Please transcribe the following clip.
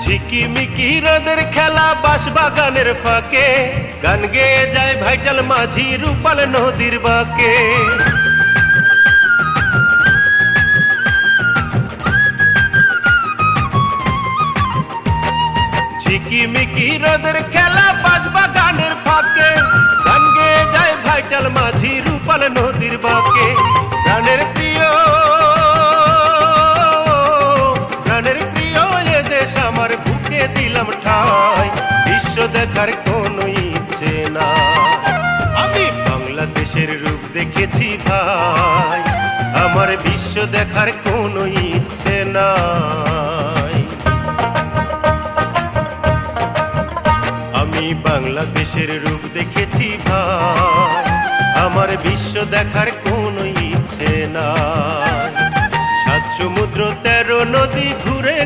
ঝিকিমিকি রোদের খেলা বাঁশবাগানের ফাঁকে, গান গেয়ে যায় ভাইটাল মাঝি রূপাল নদীর বাঁকে। ঝিকিমিকি রোদের খেলা বাঁশবাগানের ফাঁকে, গান গেয়ে যায় ভাইটাল মাঝি রূপাল নদীর বাঁকে। প্রাণের প্রিয় এ দেশ আমার, বুকে দিলাম ঠাঁই, বিশ্ব দেখার কোনো ইচ্ছে না। আমি বাংলাদেশের রূপ দেখেছি ভাই, আমার বিশ্ব দেখার কোনো ইচ্ছে নাই। আমি বাংলাদেশের রূপ দেখেছি ভাই, আমার বিশ্ব দেখার কোনো ইচ্ছে নাই। 7 সমুদ্র 13 নদী ঘুরে